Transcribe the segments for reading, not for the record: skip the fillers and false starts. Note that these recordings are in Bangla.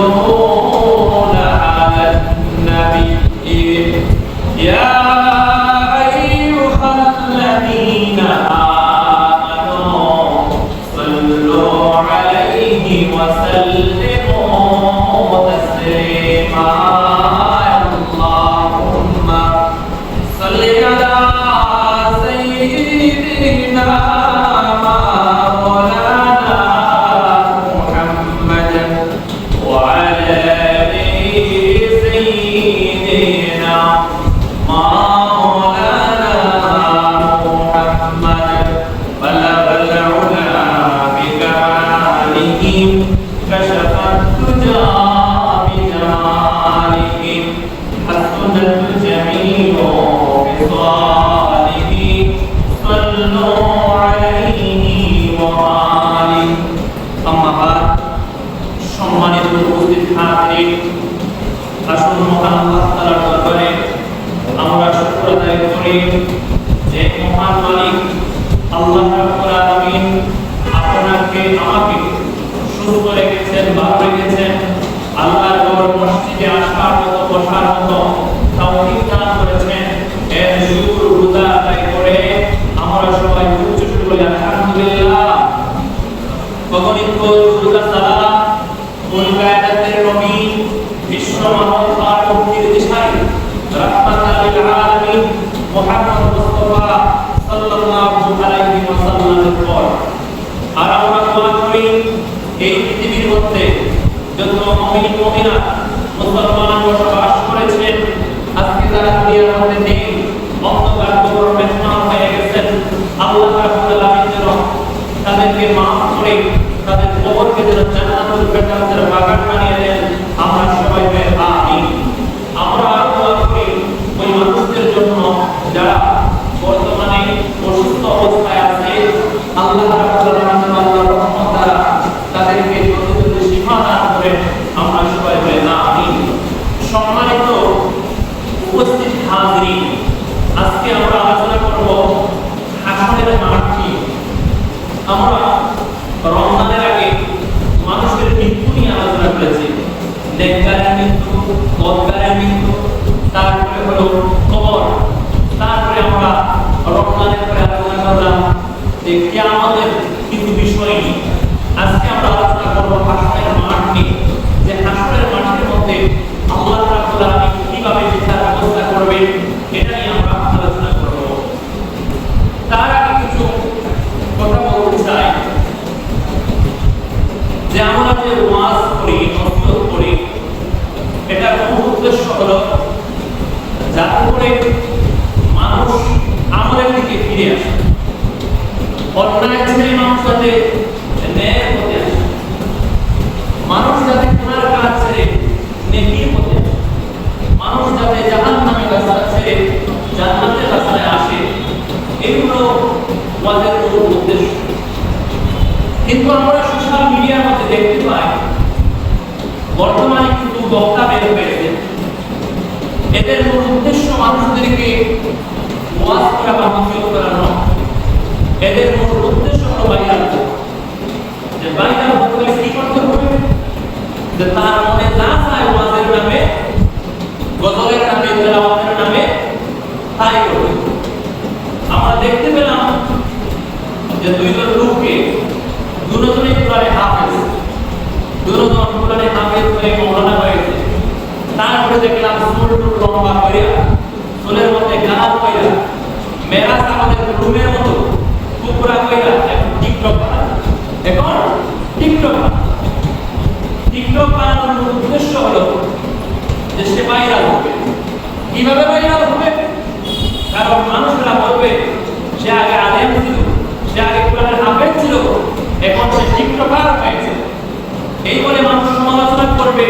يصلون على النبي يا أيها الذين آمنوا صلوا عليه وسلموا تسليما اللهم صل على سيدنا مولانا محمد وعلى آل سيدنا مولانا محمد بلغ العلا بكماله كشف الدجى بجماله حسنت الجميع بصاله صلوا عليه وآله أما بعد সম্মানিত উপস্থিত হাজিরিন আসুন মহান আল্লাহ তাআলার দরবারে আমরা শুকর আদায় করি যে মহান মালিক আল্লাহ রাব্বুল আলামিন আপনাকে আমাকে সুস্থ রেখেছেন ভালো রেখেছেন আল্লাহর ঘর মসজিদে আসার মতো বসার মতো তৌফিক দান করেছেন এর শুকর রোজা আদায় করে আমরা সবাই উচ্চ সুরে বলি আলহামদুলিল্লাহ ভগবানের রোজা সালাম কুল কায়দাতের নবী বিশ্ব মানবতার মুক্তির দিশায় রাহমাতাল লিল আলামিন মুহাম্মদ মুস্তাফা সাল্লাল্লাহু আলাইহি ওয়াসাল্লামের পর আর আমরা দোয়া করি এই পৃথিবীর মধ্যে যত মুমিন মুমিনাত মুসলমান বসবাস করেছেন আজকে যারা দুনিয়ার মধ্যে নেই অন্ধকার কবর মেহমান হয়ে গেছেন আল্লাহ রাব্বুল আলামিন যেন তাদেরকে মাফ করে তাদের কবরকে যেন জান্নাতুল ফেরদাউসের বাগান বানিয়ে দেন আমরা সবাই বলি আমিন আমরা দোয়া করি ওই মানুষদের জন্য যারা বর্তমানে অসুস্থ অবস্থায় আছে আল্লাহ রাব্বুল আলামিন আল্লাহর রহমত দ্বারা তাদেরকে দ্রুত শিফা দান করেন আমরা সবাই বলি আমিন সম্মানিত উপস্থিত হাজিরিন আজকে আমরা আলোচনা করব হাসরের মাঠ কি আমরা রমজানের আগে মানুষের মৃত্যু নিয়ে আলোচনা করেছি নেককারের মৃত্যু বদকারের মৃত্যু তারপরে হলো কবর তারপরে আমরা রমজানের পরে আলোচনা করলাম যে কিয়ামতের কিছু বিষয় নিয়ে আজকে আমরা আলোচনা করব হাসরের মাঠ নিয়ে যে হাসরের মাঠের মধ্যে আল্লাহ রাব্বুল আলামিন কিভাবে বিচার ব্যবস্থা করবেন এটা নিয়ে আমরা আলোচনা করব তার আগে কিছু কথা বলতে চাই যে আমরা যে ওয়াজ করি নসিহত করি এটার মূল উদ্দেশ্য হলো যাতে করে মানুষ আমাদের দিকে ফিরে আসে অন্যায় ছেড়ে মানুষ যাতে ন্যায়ের পথে আসে মানুষ যাতে গুনার কাজ ছেড়ে নেকির পথে আসে মানুষ যাতে জাহান্নামের রাস্তা ছেড়ে জান্নাতের রাস্তায় আসে এগুলো ওয়াজের মূল উদ্দেশ্য কিন্তু আমরা সোশ্যাল মিডিয়ার মধ্যে দেখতে পাই বর্তমানে কিন্তু বক্তা বের হয়েছে এদের মূল উদ্দেশ্য মানুষদেরকে ওয়াজ করা বা নসিহত করানো এদের মূল উদ্দেশ্য হলো ভাইরাল যে ভাইরাল হতে কি করতে হবে যে তার মনে যা চায় ওয়াজের নামে গজলের নামে তেলাওয়াতের নামে তাই করবে আমরা দেখতে পেলাম যে দুইজন লোককে দুজনে কোরআনে হাফেজ দুজন কোরআনে হাফেজ হয়ে মওলানা হয়েছে তারপরে দেখলাম চুল লম্বা করে চুলের মধ্যে গাল কইরা মেরাজ আমাদের রুমের মতো কুকুরা কইরা টিকটক বানায় এখন টিকটক বানানোর উদ্দেশ্য হলো যে সে ভাইরাল হবে কিভাবে ভাইরাল হবে কারণ মানুষরা বলবে সে আগে আলেম ছিল সে আগে কোরআনের হাফেজ ছিল এখন সে টিকটকার হয়েছে এই বলে মানুষ সমালোচনা করবে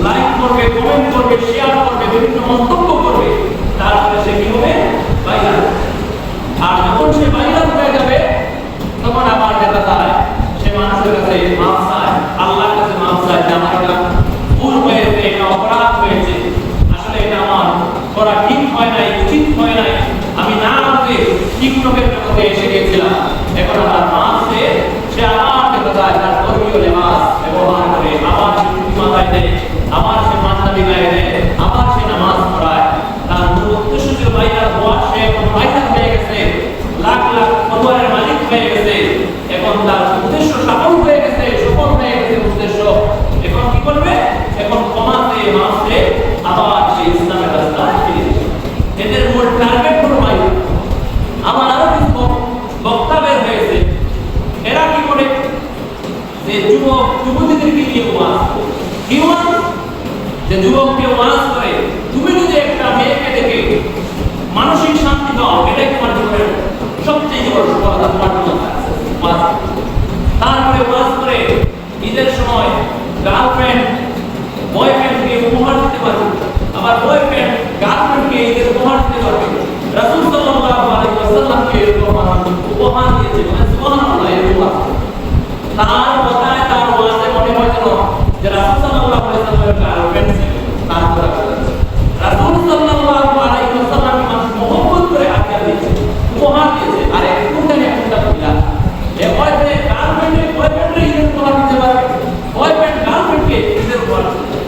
লাইক করবে কমেন্ট করবে শেয়ার করবে বিভিন্ন মন্তব্য করবে তারপরে সে কি হবে ভাইরাল আর যখন সে ভাইরাল হয়ে যাবে তখন আমার নেতা দাঁড়ায় সে মানুষের কাছে মাফ চায় আল্লাহর কাছে মাফ চায় যে আমার এটা ভুল হয়েছে এটা অপরাধ হয়েছে আসলে এটা আমার করা ঠিক হয় নাই উচিত হয় নাই আমি না বুঝে টিকটকের জগতে এসে গেছিলাম এখন আমার মাফ সে আমার নেতা দাঁড়ায় তার ধর্মীয় লেবাস এবং ধরায় দেয়, আবার সে পাঞ্জাবি গায়ে দেয়, আবার সে নামাজ পড়ায়। তার মূল উদ্দেশ্য ছিল বাইরার হওয়া, সে এখন বাইরার হয়ে গেছে, লাখ লাখ ফলোয়ারের মালিক হয়ে গেছে, এখন তার উদ্দেশ্য সফল হয়ে গেছে, সফল হয়ে গেছে উদ্দেশ্য। এখন কি করবে? এখন কমাতে মাসে আবার সে ইসলামের রাস্তায় ফিরে যাবে। এদের মূল টার্গেট হলো বাইরা। আমার আরো কিছু বক্তা বের হয়েছে, এরা কি করে যে যুবক যুবতীদেরকে নিয়ে ওয়াজ কি ওয়াজ, যে যুবককে ওয়াজ করে তুমি যদি একটা মেয়েকে দেখে মানসিক শান্তি দাও, এটাই তোমার জীবনের সবচেয়ে বড় সফলতা, তোমার জন্য ওয়াজ। তারপরে ওয়াজ করে ঈদের সময় গার্লফ্রেন্ড বয়ফ্রেন্ডকে উপহার দিতে পারবে, আবার বয়ফ্রেন্ড গার্লফ্রেন্ডকে ঈদের উপহার দিতে পারবে। রাসূল সাল্লাল্লাহু আলাইহি ওয়াসাল্লামকে উপহার দিয়েছে, সুবহানাল্লাহ। এরকম তার কথায় তার ওয়াজে মনে হয় যেন যে রাসূল সাল্লাল্লাহু আলাইহি ওয়াসাল্লামের গার্লফ্রেন্ড ছিল, তার কথা বলেছে। রাসূল সাল্লাল্লাহু আলাইহি ওয়াসাল্লামকে মানুষ মহব্বত করে আজ্ঞা দিয়েছে, উপহার দিয়েছে। আর কোনখানে একটা মিলা এ বয়ফ্রেন্ড বয়ফ্রেন্ডকে ঈদের উপহার দিতে পারবে, বয়ফ্রেন্ড গার্লফ্রেন্ডকে ঈদের উপহার দিতে পারবে,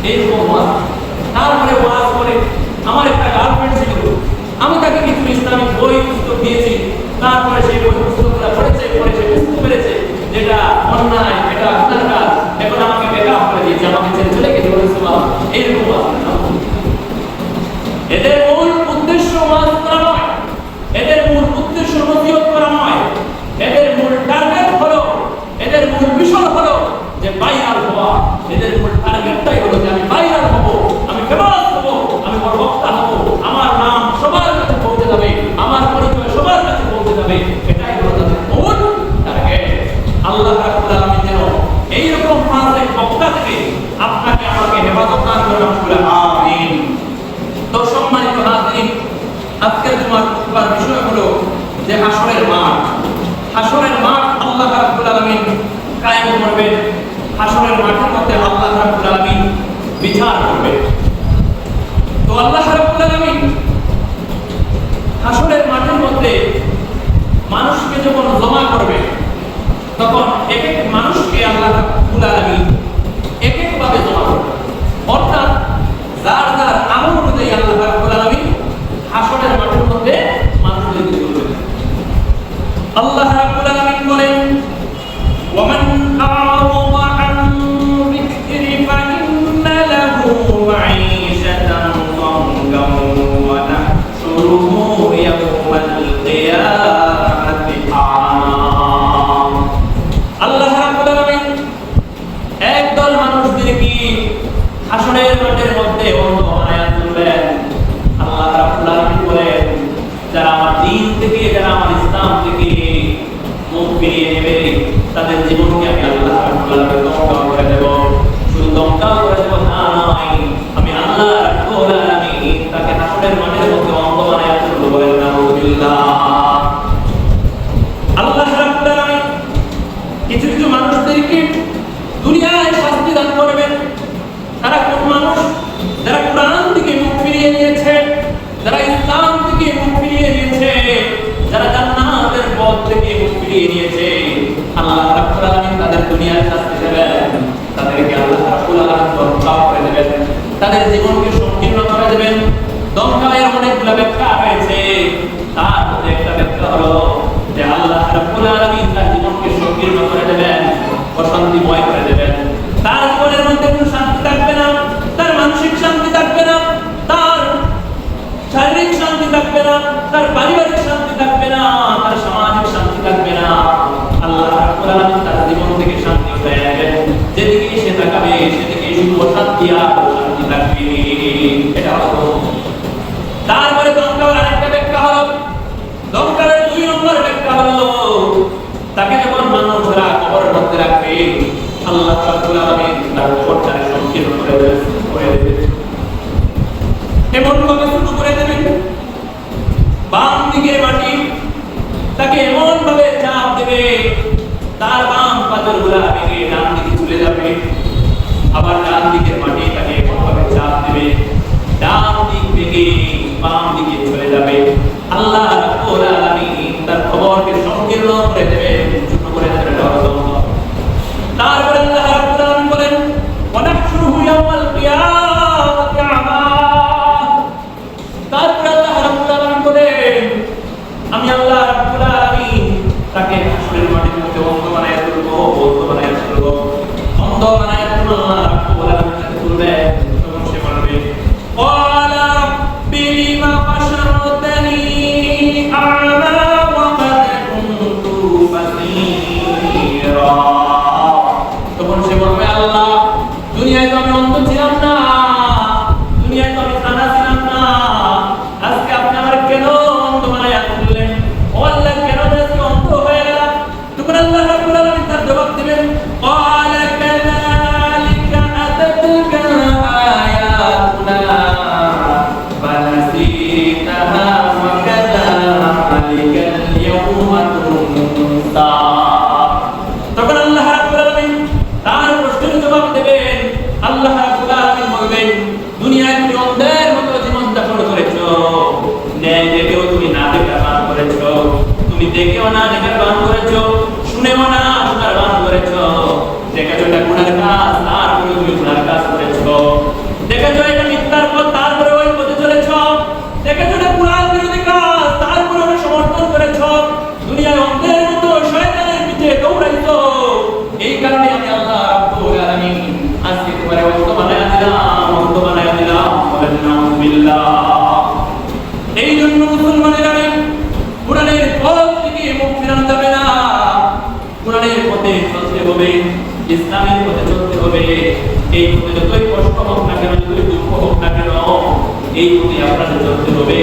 এইরকম ওয়াজ। তারপরে ওয়াজ করে আমার একটা গার্লফ্রেন্ড ছিল, আমি তাকে কিছু ইসলামিক বই পুস্তক দিয়েছি, তারপরে সেই বই পুস্তকগুলো পড়েছে, পড়ে সে বুঝতে পেরেছে যেটা অন্যায়, এটা আপনার কাজ, এখন আমাকে বেকার করে দিয়েছে, আমাকে ছেড়ে চলে গেছে, বলেছে এইরকম ওয়াজ। এদের মূল উদ্দেশ্য ওয়াজ করা নয়, এদের মূল উদ্দেশ্য নসিহত করা নয়, এদের মূল টার্গেট হলো, এদের মূল মিশন হলো যে ভাইরাল হওয়া। এদের মূল টার্গেটটাই হলো যে আমি ভাইরাল হব, আমি ফেমাস হব, আমি বড় বক্তা হব, আমার নাম সবার কাছে পৌঁছে যাবে, আমার পরিচয় সবার কাছে পৌঁছে যাবে, এটাই হলো তাদের মূল টার্গেট। আল্লাহ রাব্বুল আলামিন যেন এইরকম ফাসিক বক্তা থেকে আপনাকে আমাকে হেফাজত দান করেন, আমিন। তো সম্মানিত হাজিরিন, আজকের জুমার খুতবার বিষয় হলো যে হাসরের মাঠ। হাসরের মাঠ আল্লাহ রাব্বুল আলামিন কায়েম করবেন, হাসরের মাঠের মধ্যে আল্লাহ রাব্বুল আলামিন বিচার করবেন। তো আল্লাহ রাব্বুল আলামিন হাসরের মাঠের মধ্যে মানুষকে যখন জমা করবে, তখন এক এক মানুষকে আল্লাহ রাব্বুল আলামিন এক এক ভাবে জমা করবে, অর্থাৎ যার যার আমল অনুযায়ী আল্লাহ রাব্বুল আলামিন হাসরের মাঠের মধ্যে মানুষদেরকে তুলবেন। আল্লাহ রাব্বুল আলামিন বলেন, ওয়ামান আ'রাদা আন যিকরি ফাইন্না লাহু মাঈশাতান দানকা ওয়া নাহশুরুহু ইয়াওমাল কিয়ামাতি আ'মা। আল্লাহ রাব্বুল আলামিন একদল মানুষদেরকে হাসরের মাঠের মধ্যে অন্ধ বানায়া তুলবেন। আল্লাহ রাব্বুল আলামিন বলেন, যারা আমার দ্বীন থেকে, যারা আমার ইসলাম থেকে মুখ ফিরিয়ে নেবে, তাদের জীবনকে আমি আল্লাহ রাব্বুল আলামিন ধ্বংস করে দেব। শুধু ধ্বংস করে দেব তা নয়, আমি আল্লাহ রাব্বুল আলামিন তাকে হাসরের মাঠের মধ্যে অন্ধ বানায়া তুলব। বলেন নাউযুবিল্লাহ। আল্লাহ রাব্বুল আলামিন কিছু কিছু মানুষদেরকে দুনিয়ায় শাস্তি দান করবেন। তারা কোন মানুষ? যারা কোরআন থেকে মুখ ফিরিয়ে নিয়েছে, যারা ইসলাম থেকে মুখ ফিরিয়ে নিয়েছে, যারা জান্নাতের পথ থেকে মুখ ফিরিয়ে নিয়েছে, আল্লাহ রাব্বুল আলামিন তাদের দুনিয়ার শাস্তি দেবেন, তাদেরকে আল্লাহ রাব্বুল আলামিন ধ্বংস করে দেবেন, তাদের জীবনকে সংকীর্ণ করে দেবেন। ধ্বংসের অনেকগুলো ব্যাখ্যা রয়েছে, তার মধ্যে একটা ব্যাখ্যা হলো যে আল্লাহ রাব্বুল আলামিন তার জীবনকে সংকীর্ণ করে দেবেন, অশান্তিময় করে দেবেন। তার জীবনের মধ্যে কোনো শান্তি থাকবে না, তার মানসিক শান্তি থাকবে না, তার শারীরিক শান্তি থাকবে না, তার পারিবারিক শান্তি থাকবে না, তার সামাজিক শান্তি থাকবে না। আল্লাহ রাব্বুল আলামিন তার জীবন থেকে শান্তি উঠিয়ে নেবেন। যেদিকে সে তাকাবে সেদিকে শুধু অশান্তি আর অশান্তি থাকবে। এটা হলো। তারপরে ধ্বংসের আরেকটা ব্যাখ্যা হলো, ধ্বংসের 2 নম্বর ব্যাখ্যা হলো, তাকে যখন মানুষরা কবরের মধ্যে রাখবে, আল্লাহ রাব্বুল আলামিন তার কবরটাকে সংকীর্ণ করে দেবেন, এমন ভাবে শুরু করে দেবেন, বাম দিকের মাটি তাকে এমন ভাবে চাপ দেবে, তার বাম পাথরগুলা ভেঙে ডান দিকে চলে যাবে, আবার ডান দিকের মাটি তাকে এমন ভাবে চাপ দেবে, ডান দিক থেকে বাম দিকে চলে যাবে। আল্লাহ রাব্বুল আলামিন তার কবরকে সংকীর্ণ করে দেবেন, ছোট করে দেবেন। তারপরে আল্লাহ রাব্বুল আলামিন বলেন, ওয়া নাহশুরু বানায় আল্লাহ রাব্বুল আলামিন বলবে, তখন সে বলবে ক্বালা রাব্বি লিমা হাশারতানি আ'মা ওয়া কাদ কুনতু বাসীরা। তখন সে বলবে আল্লাহ, দুনিয়ায় তো আমি অন্ধ ছিলাম না, দুনিয়ায় তো আমি কানা ছিলাম না, আজকে আপনি আমার কেন অন্ধ বানায়া তুললেন? ও আল্লাহ, কেন আজকে অন্ধ হয়ে গেলাম? তখন আল্লাহ রাব্বুল আলামিন তার জবাব দিবেন, ক্বালা কাযালিকা আতাতুকা আয়াতুনা ফানাসিতাহা ওয়া কাযালিকাল ইয়াওমা তুনসা। তখন আল্লাহ রাব্বুল আলামিন তার প্রশ্নের জবাব দেবেন। আল্লাহ রাব্বুল আলামিন বলবেন, দুনিয়ায় তুমি অন্ধের মতো জীবন যাপন করেছো, ন্যায় দেখেও তুমি না দেখার ভান করেছো, তুমি দেখেও না দেখার ভান করেছো, শুনেও না শোনার ভান করেছো, দেখেছো এটা গুনার কাজ, তারপরে তুমি গুনার কাজ করেছো, দেখেছো এটা মিথ্যার পথ, তারপরে ওই পথে চলেছো, দেখেছো এটা কুরআন বিরোধী কাজ, তারপরে ওটা সমর্থন করেছো, দুনিয়ায় অন্ধের মতো শয়তানের পিছে দৌড়াইছো। এই কারণে আমি আল্লাহ রাব্বুল আলামিন আজকে তোমারে অন্ধ বানায়া দিলাম, অন্ধ বানায়া দিলাম। বলেন নাউযুবিল্লাহ। এই জন্য মুসলমানেরা কুরআনের পথ থেকে মুখ ফিরানো যাবে না, কুরআনের পথে চলতে হবে, ইসলামের পথে চলতে হবে। এই পথে যতই কষ্ট হোক না কেন, যতই দুঃখ হোক না কেন, এই পথে আপনাদের চলতে হবে।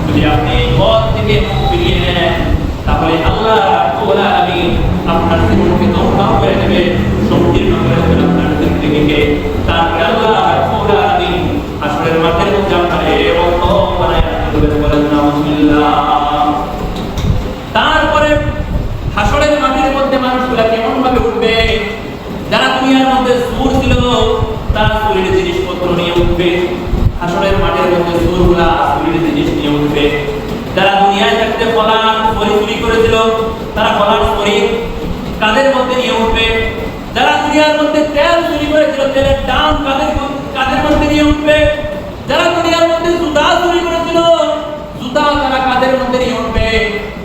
যদি আপনি এই পথ থেকে মুখ ফিরিয়ে নেন, তাহলে আল্লাহ রাব্বুল আলামিন আপনার জীবনকে ধ্বংস করে দেবে, সংকীর্ণ করে দেবে আপনার জিন্দেগিকে। তারপরে আল্লাহ রাব্বুল আলামিন হাসরের মাঠের মধ্যে আপনাকে অন্ধ বানায়া দেবেন। বলেন নাউযুবিল্লাহ। তারপরে হাসরের মাঠের মধ্যে মানুষগুলা কেমন ভাবে উঠবে? যারা দুনিয়ার মধ্যে সুর ছিল, তারা সুরের জিনিসপত্র নিয়ে উঠবে। হাসরের মাঠের মধ্যে সুরগুলা সুরের জিনিস নিয়ে উঠবে। যারা দুনিয়ায় থাকতে ফলার ছড়ি চুরি করেছিল, তারা ফলার ছড়ি কাঁধের মধ্যে নিয়ে উঠবে। যারা দুনিয়ার মধ্যে তেল চুরি করেছিল, তেলের দাম কাঁধের মধ্যে নিয়ে উঠবে। যারা দুনিয়ার মধ্যে জুতা চুরি করেছিল, জুতা তারা কাঁধের মধ্যে নিয়ে উঠবে।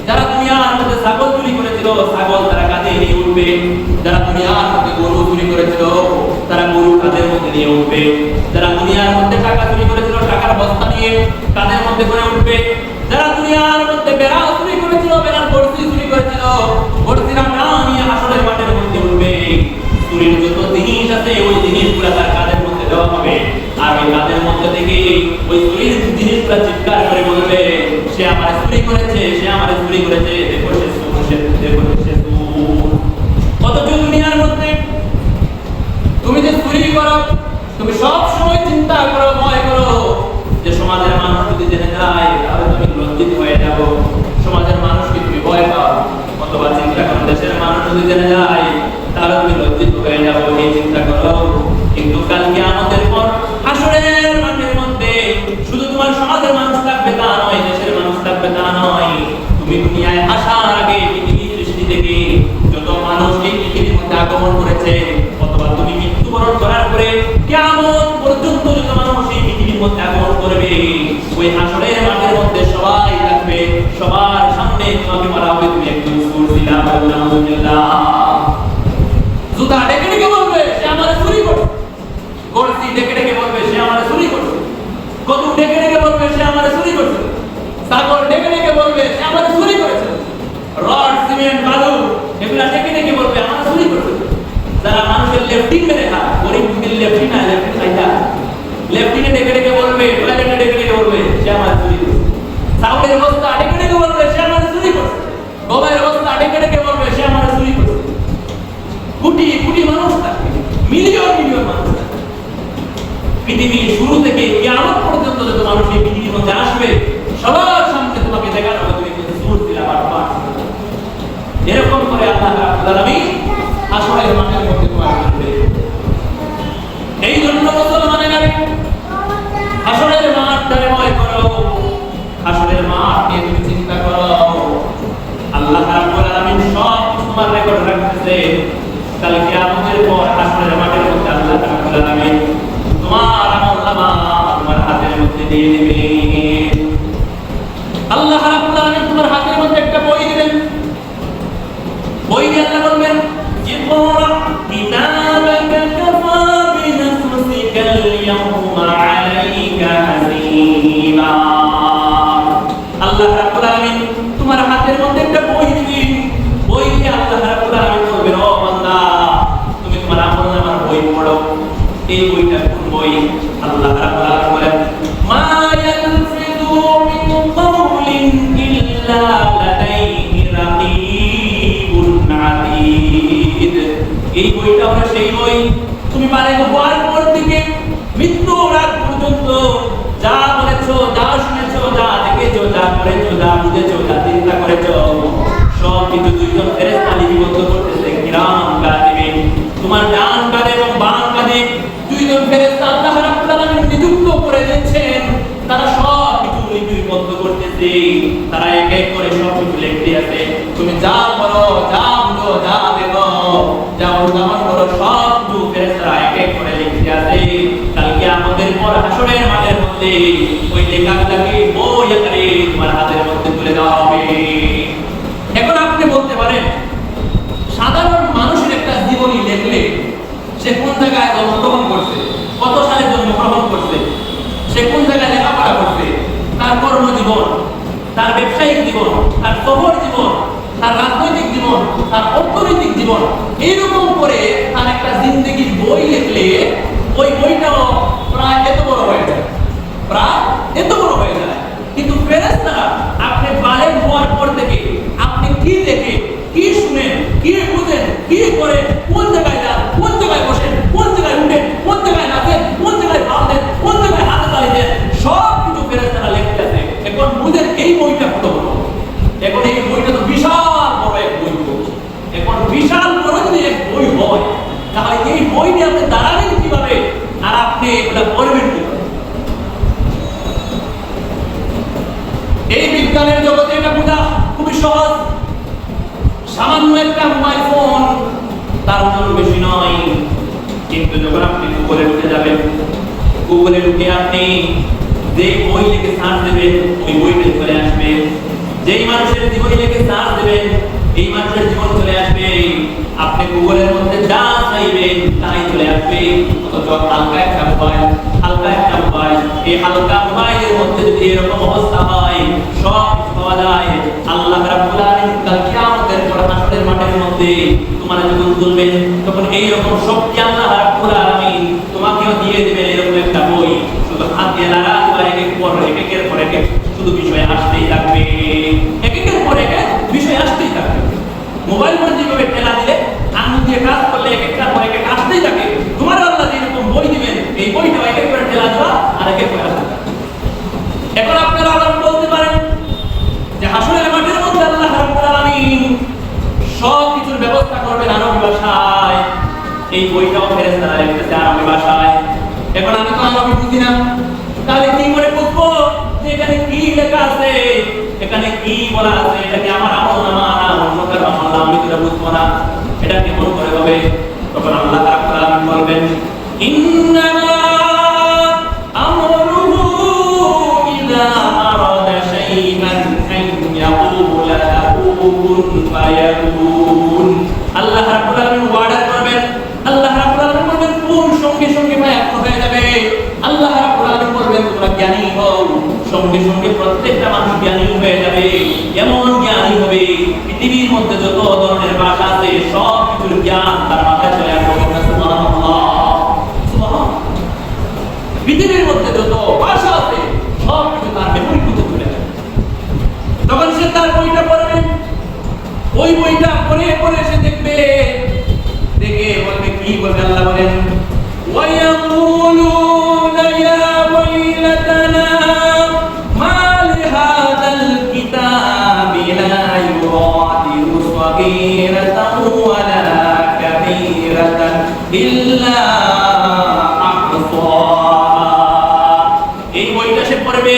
যারা দুনিয়ার মধ্যে ছাগল চুরি করেছিল, ছাগল তারা কাঁধে নিয়ে উঠবে। যারা দুনিয়ার মধ্যে গরু চুরি করেছিল, তারা গরু কাঁধের মধ্যে নিয়ে উঠবে। যারা দুনিয়ার মধ্যে টাকা চুরি করেছিল, টাকার বস্তা নিয়ে কাঁধের মধ্যে করে উঠবে। যারা দুনিয়ার মধ্যে বেড়া চুরি করেছিল, বেড়ার বড়শি চুরি করেছিল, বড়শিরা না নিয়ে হাসরের মাঠের মধ্যে উঠবে। চুরির যত জিনিস আছে, ওই জিনিসগুলো তার কাঁধের মধ্যে দেওয়া হবে। আর ওই কাঁধের মধ্যে থেকে ওই চুরির জিনিসগুলো চিৎকার করে বলবে, সে আমার চুরি করেছে, সে আমার চুরি করেছে, দেখো সে চোর, দেখো সে চোর। অথচ দুনিয়ার মধ্যে তুমি যে চুরি করো, তুমি সব সময় চিন্তা করো, ভয় করো যে সমাজের মানুষ যদি জেনে যায় তাহলে তুমি লজ্জিত হয়ে যাবো। সমাজের মানুষকে তুমি ভয় পাও, অথবা চিন্তা করো দেশের মানুষ যদি জেনে যায় তাহলে তুমি লজ্জিত হয়ে যাবো, এই চিন্তা করো। কিন্তু কালকে আমাদের পর হাসরের মাঠের মধ্যে শুধু তোমার সমাজের মানুষ থাকবে তা নয়, দেশের মানুষ থাকবে তা নয়। তুমি দুনিয়ায় আসার আগে পৃথিবী সৃষ্টি থেকে যত মানুষ এই পৃথিবীর মধ্যে আগমন করেছে, অথবা তুমি মৃত্যুবরণ করার পরে কিয়ামত পর্যন্ত যত মানুষ এই পৃথিবীর মধ্যে আগমন করবে, ওই হাসরের মাঠের মধ্যে সবাই থাকবে। সবার সামনে তোমাকে বলা হবে তুমি একজন চোর ছিলা। আলহামদুলিল্লাহ। জুতা ডেকে ডেকে বলবে সে আমারে চুরি করছে, গড়ছি ডেকে ডেকে বলবে সে আমারে চুরি করছে, গরু ডেকে ডেকে বলবে সে আমারে চুরি করছে, ছাগল ডেকে ডেকে বলবে সে আমারে চুরি করেছে, রড সিমেন্ট বালু এগুলা ডেকে ডেকে বলবে আমারে চুরি করছে। যারা মানুষের লেফটিং মেরে খায়, গরিব দুঃখীর লেফটিং না, লেফটিং খাইতা, লেফটিংয়ে ডেকে ডেকে বলবে, টয়লেটে ডেকে ডেকে বলবে সে আমারে চুরি করছে। চাউলের বস্তা ডেকে ডেকে বলবে সে আমারে চুরি করছে, গমের বস্তা ডেকে ডেকে বলবে সে আমারে চুরি করছে। কোটি কোটি মানুষ থাকে, মিলিয়ন মিলিয়ন মানুষ থাকে। পৃথিবীর শুরু থেকে কিয়ামত পর্যন্ত যত মানুষ এই পৃথিবীর মধ্যে আসবে, সবার সামনে তোমাকে দেখানো হবে তুমি কিন্তু চোর ছিলা, বাটপার। এরকম করে আল্লাহ রাব্বুল আলামিন হাসরের মাঠের মধ্যে তোমাকে বলবে। এই জন্য মুসলমানেরা হাসরের মাঠটারে ভয় করো, হাসরের মাঠ নিয়ে তুমি চিন্তা করো। আল্লাহ রাব্বুল আলামিন সব তোমার রেকর্ড রাখতেছে। কাল কিয়ামতের পর হাসরের মাঠের মধ্যে আল্লাহ রাব্বুল আলামিন তোমার আমলনামা তোমার হাতের মধ্যে দিয়ে দিবে। আল-ইয়াওমা আলাইকা হাসীবা। আল্লাহ রাব্বুল আলামিন তোমার হাতের মধ্যে একটা বই দিবেন, বই দিয়ে আল্লাহ রাব্বুল আলামিন বলবেন, ও বান্দা তুমি তোমার আমলনামার বই পড়ো। এই বইটা কোন বই? আল্লাহ রাব্বুল আলামিন বলেন, মা ইয়ালফিযু মিন কাওলিন ইল্লা লাদাইহি রাকীবুন আতীদ। এই বইটা হলো সেই বই, তুমি বালিগ হওয়ার পর থেকে মৃত্যুর আগ পর্যন্ত যা বলেছো, যা শুনেছো, যা দেখেছো, যা করেছো, যা বুঝেছো, যা চিন্তা করেছো, সব কিছু দুইজন ফেরেশতা লিপিবদ্ধ করতেছে, কিরাম কাতিবিন। তোমার ডান কাঁধে এবং বাম কাঁধে দুইজন ফেরেশতা আল্লাহ রাব্বুল আলামিন নিযুক্ত করে দিয়েছেন। তারা সব কিছু লিপিবদ্ধ করতেছে, তারা এক এক করে সব কিছু লিখতে আছে। তুমি যা করো, যা বুঝো, যা দেখো, যা অনুধাবন করো, সব কিছু ফেরেশতারা এক এক করে লিখতে আছে। কালকে আমাদের পর হাসরের মাঠের মধ্যে ওই লেখাগুলোকে বই আকারে তোমার হাতের মধ্যে তুলে দেওয়া হবে। এখন আপনি বলতে পারেন, সাধারণ মানুষের একটা জীবনী লিখলে সে কোন জায়গায় জন্মগ্রহণ করছে, কত সালে জন্মগ্রহণ করছে, সে কোন জায়গায় লেখাপড়া করছে, তার কর্মজীবন, তার ব্যবসায়িক জীবন, তার সফর জীবন, তার রাজনৈতিক জীবন, তার অর্থনৈতিক জীবন, এইরকম করে তার একটা জিন্দেগির বই লিখলে ওই বইটাও প্রায় এত বড় হয়ে যায়, প্রায় এত বড় হয়ে যায়। কিন্তু ফেরেশতারা আপনি বালেগ হওয়ার পর থেকে আপনি কি দেখে, কি শুনেন, কি বুঝেন, কি করেন, কোন জায়গায় যান, কোন জায়গায় বসেন, কোন জায়গায় উঠেন, কোন জায়গায় নাচেন, কোন জায়গায় ভাব দেন, কোন জায়গায় হাতে তালি দেন, সব কিছু ফেরেশতারা লিখতেছে। এখন বুঝেন এই বইটা কত বড়। এখন এই বইটা তো বিশাল বড় এক বই। এখন বিশাল বড় যদি এক বই হয়, তাহলে এই বই নিয়ে আপনি দাঁড়াবেন কিভাবে, আর আপনি এটা পড়বেন কিভাবে? এই বিজ্ঞানের জগতে এটা বোঝা খুবই সহজ। সামান্য একটা মোবাইল ফোন, তার ওজন বেশি নয়, কিন্তু যখন আপনি গুগলে ঢুকে যাবেন, গুগলে ঢুকে আপনি যে বই লিখে সার্চ দেবেন ওই বইটা চলে আসবে। যেই মানুষের জীবন লিখে সার্চ দেবেন এই মানুষের জীবন চলে আসবে। আপনি গুগলের মধ্যে যা চাইবেন তাই চলে আসবে। অথচ হালকা একটা মোবাইল, হালকা একটা মোবাইল, এই হালকা মোবাইলের মধ্যে যদি এরকম অবস্থা হয়, সব কিছু পাওয়া যায়। আল্লাহ রাব্বুল আলামিন কাল কিয়ামতের পর হাসরের মাঠের মধ্যে তোমার যখন তুলবেন, তখন এইরকম শক্তি আল্লাহ রাব্বুল আলামিন তোমাকেও দিয়ে দেবেন এরকম একটা বই। শুধু হাত দিয়ে নাড়া দিবা, এক একের পর এক শুধু বিষয় আসতেই থাকবে, এক একের পর এক বিষয় আসতেই থাকবে। মোবাইল ফোন যেভাবে ঠেলা দিলে, আঙুল দিয়ে কাজ করলে এক একটার পর এক আসতেই থাকে, তোমার আল্লাহ যেরকম বই দিবেন এই বইটা এক এক করে ঠেলা দিবা আর এক এক করে আসতে থাকবে। এখন আপনারা আবার বলতে পারেন যে হাসরের মাঠের মধ্যে আল্লাহ রাব্বুল আলামিন সব কিছুর ব্যবস্থা করবেন আরবি ভাষায়। এই বইটাও ফেরেশতারা লিখতেছে আরবি ভাষায়। এখন আমি তো আরবি বুঝি না, তাহলে কি করে বুঝবো যে এখানে কি লেখা আছে, এখানে কি বলা আছে? এটা কি আমার আমলনামা না অন্য কারো আমলনামা? আমি তো বুঝবো না, এটা কেমন করে হবে? তখন আল্লাহ রাব্বুল আলামিন বলবেন, ইন্নামা আমরুহু ইযা আরাদা শাইআন আন ইয়াকুলা লাহু কুন ফায়াকুন। আল্লাহ রাব্বুল আলামিন অর্ডার করবেন, আল্লাহ রাব্বুল আলামিন বলবেন কোন, সঙ্গে সঙ্গে ফায়াকুন হয়ে যাবে। আল্লাহ রাব্বুল আলামিন বলবেন তোমরা জ্ঞানী হও, সঙ্গে সঙ্গে প্রত্যেকটা মানুষ জ্ঞানী হয়ে যাবে। এমন জ্ঞানী হবে পৃথিবীর মধ্যে যত ধরনের ভাষা আছে সব কিছুর জ্ঞান তার মাথায় চলে আসবে। সুবহানাল্লাহ, সুবহানাল্লাহ। পৃথিবীর মধ্যে যত ভাষা আছে সব কিছু তার মেমোরির মধ্যে চলে আসবে। তখন সে তার বইটা পড়বে, ওই বইটা পড়ে পড়ে সে দেখবে, দেখে বলবে কি বলবে? আল্লাহ বলেন, ওয়ায়াকুলুনা ইয়া ওয়াইলাতানা মা লিহাযাল কিতাবি লা ইউগাদিরু সাগীরাতান ওয়ালা কাবীরাতান ইল্লা আহসাহা। এই বইটা সে পড়বে,